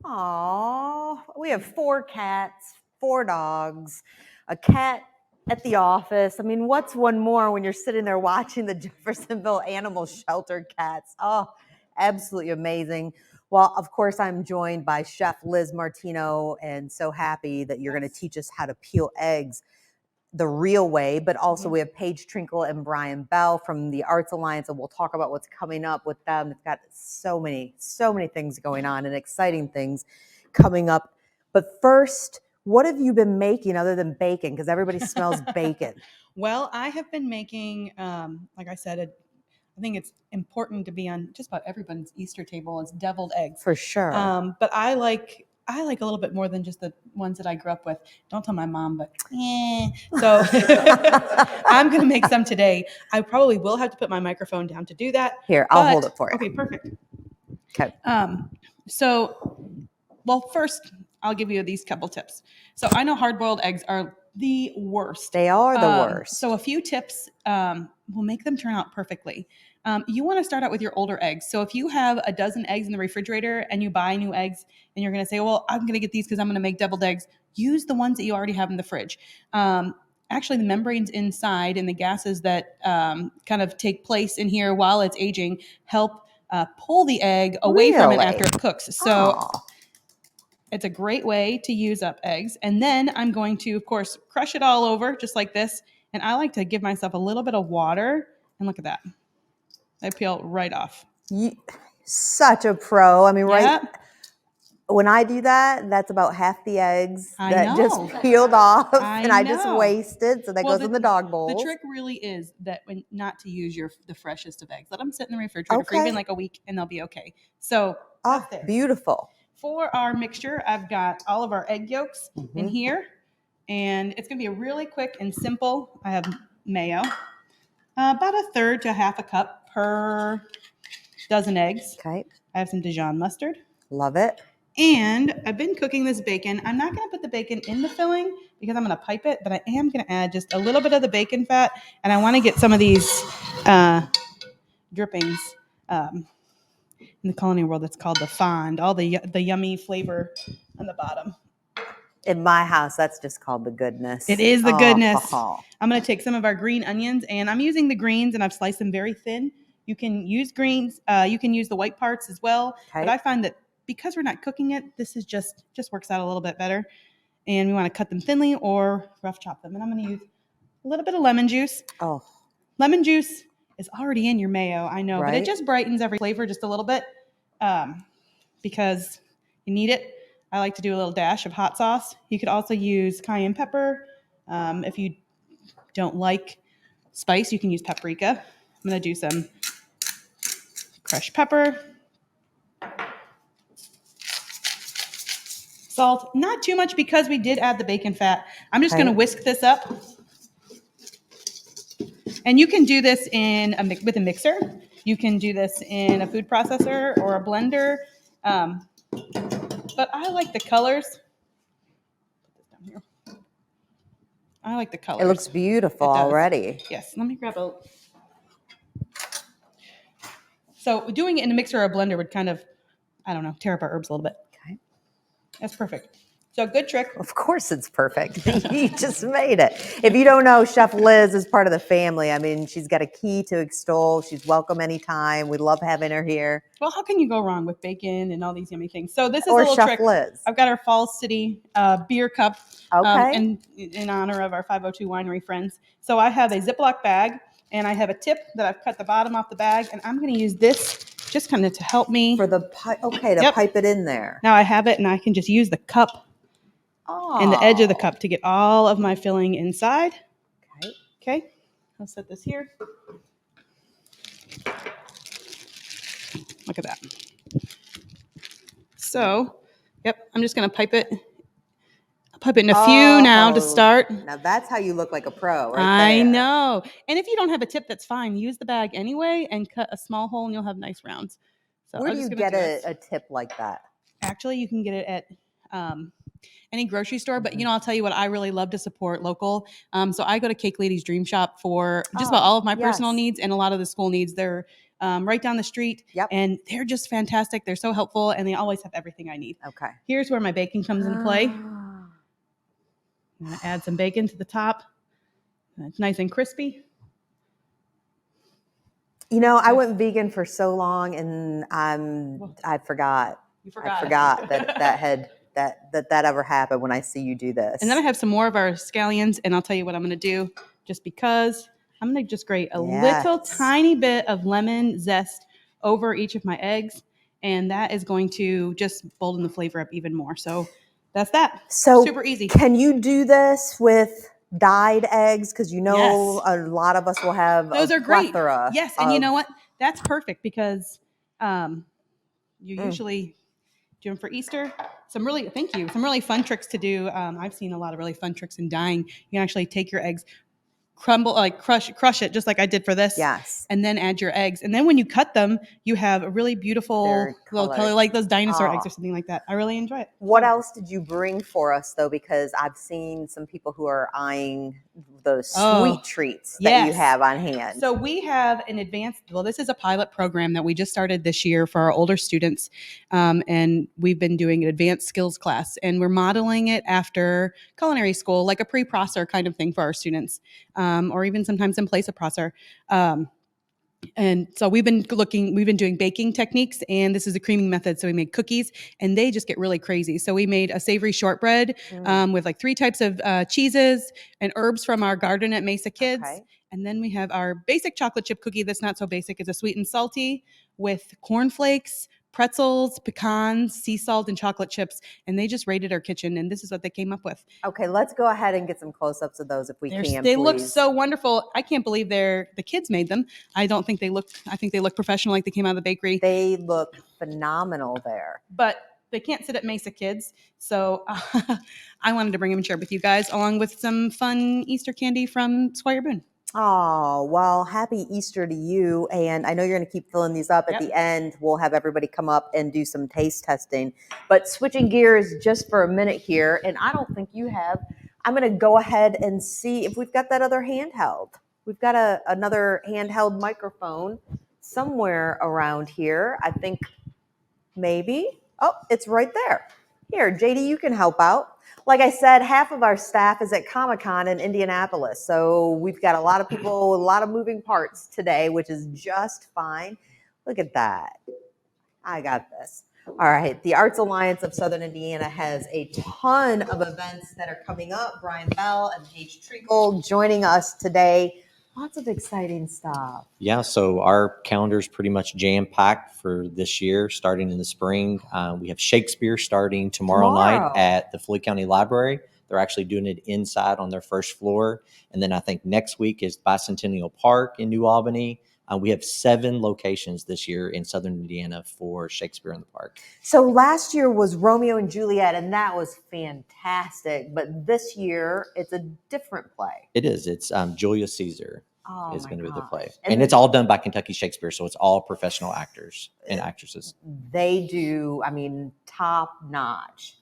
Oh, we have 4 cats, 4 dogs, a cat at the office. I mean, what's one more when you're sitting there watching the Jeffersonville Animal Shelter cats? Oh, absolutely amazing. Well, of course, I'm joined by Chef Liz Martino, and so happy that you're going to teach us how to peel eggs the real way, but also we have Paige Trinkle and Brian Bell from the Arts Alliance, and we'll talk about what's coming up with them. It's got so many things going on and exciting things coming up. But first, what have you been making other than bacon? Because everybody smells bacon. Well, I have been making, like I said, I think it's important to be on just about everyone's Easter table is deviled eggs. For sure. But I like a little bit more than just the ones that I grew up with. Don't tell my mom, but So I'm going to make some today. I probably will have to put my microphone down to do that. Here, I'll hold it for you. Okay, perfect. Okay. Well, first, I'll give you these couple tips. So I know hard-boiled eggs are the worst. They are the worst. So a few tips will make them turn out perfectly. You want to start out with your older eggs. So if you have a dozen eggs in the refrigerator and you buy new eggs and you're going to say, well, I'm going to get these because I'm going to make deviled eggs, use the ones that you already have in the fridge. Actually, the membranes inside and the gases that kind of take place in here while it's aging help pull the egg away from it after it cooks. So it's a great way to use up eggs. And then I'm going to, of course, crush it all over just like this. And I like to give myself a little bit of water. And look at that. They peel right off. Such a pro. I mean, right when I do that, that's about half the eggs that just peeled off and I just wasted. So that goes in the dog bowls. The trick really is that not to use the freshest of eggs. Let them sit in the refrigerator for even like a week and they'll be okay. So beautiful. For our mixture, I've got all of our egg yolks in here. And it's going to be really quick and simple. I have mayo, about 1/3 to 1/2 cup per dozen eggs. Okay. I have some Dijon mustard. Love it. And I've been cooking this bacon. I'm not going to put the bacon in the filling because I'm going to pipe it, but I am going to add just a little bit of the bacon fat. And I want to get some of these drippings. In the culinary world, that's called the fond, all the yummy flavor on the bottom. In my house, that's just called the goodness. It is the goodness. I'm going to take some of our green onions, and I'm using the greens, and I've sliced them very thin. You can use greens. You can use the white parts as well. Okay. But I find that because we're not cooking it, this is just works out a little bit better. And we want to cut them thinly or rough chop them. And I'm going to use a little bit of lemon juice. Oh. Lemon juice is already in your mayo, I know, but it just brightens every flavor just a little bit because you need it. I like to do a little dash of hot sauce. You could also use cayenne pepper. If you don't like spice, you can use paprika. I'm going to do some crushed pepper. Salt, not too much because we did add the bacon fat. I'm just going to whisk this up. And you can do this with a mixer. You can do this in a food processor or a blender. But I like the colors. Put this down here. I like the colors. It looks beautiful already. Yes. Let me grab a. So doing it in a mixer or a blender would kind of, I don't know, tear up our herbs a little bit. Okay. That's perfect. So good trick. Of course it's perfect. You just made it. If you don't know, Chef Liz is part of the family. I mean, she's got a key to Extol. She's welcome anytime. We love having her here. Well, how can you go wrong with bacon and all these yummy things? So this is a little trick. Liz. I've got our Falls City beer cup in honor of our 502 winery friends. So I have a Ziploc bag and I have a tip that I've cut the bottom off the bag. And I'm going to use this just kind of to help me. For the pipe. Okay, to pipe it in there. Now I have it and I can just use the cup. And the edge of the cup to get all of my filling inside. Okay. I'll set this here. Look at that. So, I'm just going to pipe it. I'll pipe it in a few now to start. Now that's how you look like a pro, right there. I know. And if you don't have a tip, that's fine. Use the bag anyway and cut a small hole and you'll have nice rounds. So where do you get a tip like that? Actually, you can get it at any grocery store, but I'll tell you what, I really love to support local. So I go to Cake Lady's Dream Shop for just about all of my personal needs and a lot of the school needs. They're right down the street. Yep. And they're just fantastic. They're so helpful, and they always have everything I need. Okay. Here's where my bacon comes into play. Ah. I'm going to add some bacon to the top. It's nice and crispy. You know, I went vegan for so long, and I forgot. You forgot. I forgot that ever happened when I see you do this. And then I have some more of our scallions, and I'll tell you what I'm going to do. Just because I'm going to just grate a little tiny bit of lemon zest over each of my eggs, and that is going to just bolden the flavor up even more. So that's that. So super easy. Can you do this with dyed eggs? Because a lot of us will have those are plethora. Great. Yes, and you know what? That's perfect because you usually do them for Easter. Some really fun tricks to do. I've seen a lot of really fun tricks in dyeing. You can actually take your eggs, crush it just like I did for this. Yes. And then add your eggs. And then when you cut them, you have a really beautiful little color, like those dinosaur eggs or something like that. I really enjoy it. What else did you bring for us, though? Because I've seen some people who are eyeing those sweet treats that you have on hand. So we have this is a pilot program that we just started this year for our older students. And we've been doing an advanced skills class, and we're modeling it after culinary school, like a pre-prosser kind of thing for our students, or even sometimes in place of prosser. And so we've been doing baking techniques, and this is a creaming method. So we made cookies, and they just get really crazy. So we made a savory shortbread with like 3 types of cheeses and herbs from our garden at Mesa Kids. Okay. And then we have our basic chocolate chip cookie that's not so basic. It's a sweet and salty with cornflakes, pretzels, pecans, sea salt, and chocolate chips. And they just raided our kitchen, and this is what they came up with. Okay, let's go ahead and get some close-ups of those if we can. They look so wonderful. I can't believe the kids made them. I think they look professional, like they came out of the bakery. They look phenomenal there. But they can't sit at Mesa Kids, so I wanted to bring them and share with you guys, along with some fun Easter candy from Squire Boone. Oh, well, happy Easter to you. And I know you're going to keep filling these up. At the end, we'll have everybody come up and do some taste testing. But switching gears just for a minute here, and I don't think you have, I'm going to go ahead and see if we've got that other handheld. We've got another handheld microphone somewhere around here. I think maybe. Oh, it's right there. Here, JD, you can help out. Like I said, half of our staff is at Comic-Con in Indianapolis. So we've got a lot of people, a lot of moving parts today, which is just fine. Look at that. I got this. All right. The Arts Alliance of Southern Indiana has a ton of events that are coming up. Brian Bell and Paige Trinkle joining us today. Lots of exciting stuff. Yeah, so our calendar is pretty much jam-packed for this year, starting in the spring. We have Shakespeare starting tomorrow night at the Floyd County Library. They're actually doing it inside on their first floor. And then I think next week is Bicentennial Park in New Albany. We have 7 locations this year in Southern Indiana for Shakespeare in the Park. So last year was Romeo and Juliet, and that was fantastic. But this year, it's a different play. It is. It's Julius Caesar is going to be the play. And it's all done by Kentucky Shakespeare, so it's all professional actors and actresses. They do, top-notch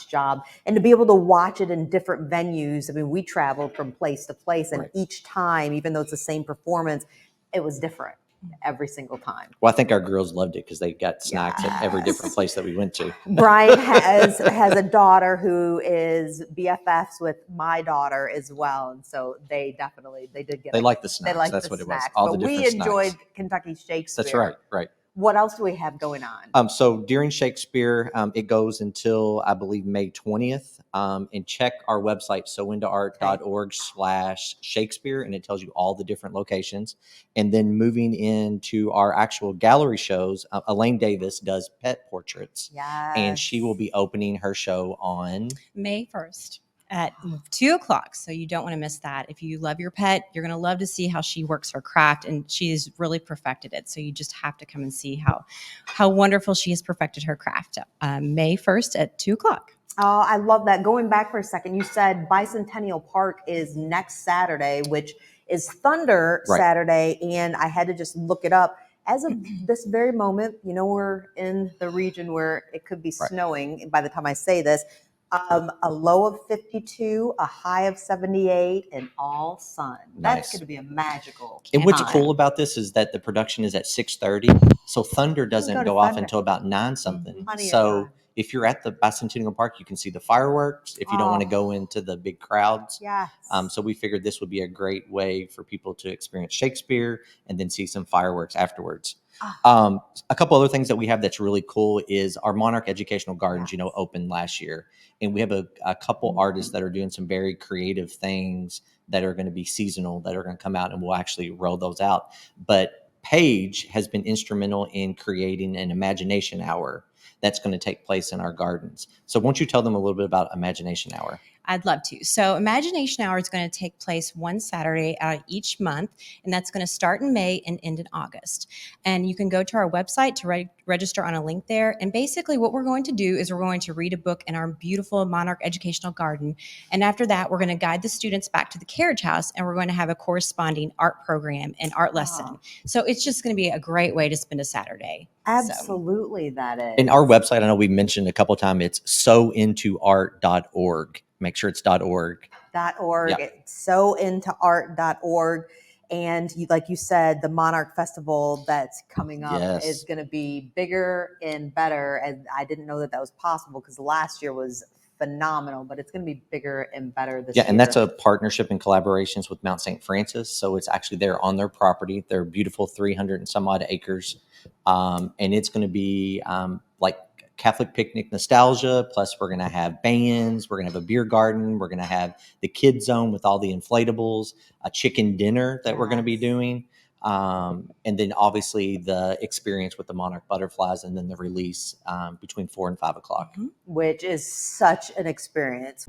job. And to be able to watch it in different venues, we traveled from place to place, and each time, even though it's the same performance, it was different every single time. Well, I think our girls loved it because they got snacks at every different place that we went to. Brian has a daughter who is BFFs with my daughter as well, and so they did get. They like the snacks. That's what it was. All the different snacks. We enjoyed Kentucky Shakespeare. That's right. Right. What else do we have going on? So during Shakespeare, it goes until, I believe, May 20th. And check our website, sowintoart.org/Shakespeare, and it tells you all the different locations. And then moving into our actual gallery shows, Elaine Davis does pet portraits. Yes. And she will be opening her show on May 1st. At 2:00. So you don't want to miss that. If you love your pet, you're going to love to see how she works her craft, and she's really perfected it. So you just have to come and see how wonderful she has perfected her craft. May 1st at 2:00. Oh, I love that. Going back for a second, you said Bicentennial Park is next Saturday, which is Thunder Saturday, and I had to just look it up. As of this very moment, we're in the region where it could be snowing by the time I say this. A low of 52, a high of 78, and all sun. That's Nice. going to be a magical. And what's time. cool about this is that the production is at 6:30, so thunder doesn't go off until about 9 something. Plenty of So time. if you're at the Bicentennial Park, you can see the fireworks. If you don't want to go into the big crowds, Yes. so we figured this would be a great way for people to experience Shakespeare and then see some fireworks afterwards. A couple other things that we have that's really cool is our Monarch Educational Gardens, opened last year. And we have a couple artists that are doing some very creative things that are going to be seasonal, that are going to come out, and we'll actually roll those out. But Paige has been instrumental in creating an imagination hour that's going to take place in our gardens. So won't you tell them a little bit about Imagination Hour? I'd love to. So Imagination Hour is going to take place one Saturday out of each month, and that's going to start in May and end in August. And you can go to our website to register on a link there. And basically what we're going to do is we're going to read a book in our beautiful Monarch Educational Garden. And after that, we're going to guide the students back to the carriage house, and we're going to have a corresponding art program and art lesson. So it's just going to be a great way to spend a Saturday. Absolutely, that is. And our website, I know we mentioned a couple of times, it's sointoart.org. Make sure it's .org. .org. Yep. It's sointoart.org. And like you said, the Monarch Festival that's coming up is going to be bigger and better. And I didn't know that was possible because last year was phenomenal, but it's going to be bigger and better this year. Yeah, and that's a partnership and collaborations with Mount St. Francis. So it's actually there on their property. They're beautiful 300 and some odd acres. And it's going to be like Catholic picnic nostalgia. Plus, we're going to have bands. We're going to have a beer garden. We're going to have the kids zone with all the inflatables, a chicken dinner that we're going to be doing. And then obviously the experience with the Monarch butterflies, and then the release between 4 and 5 o'clock. Which is such an experience.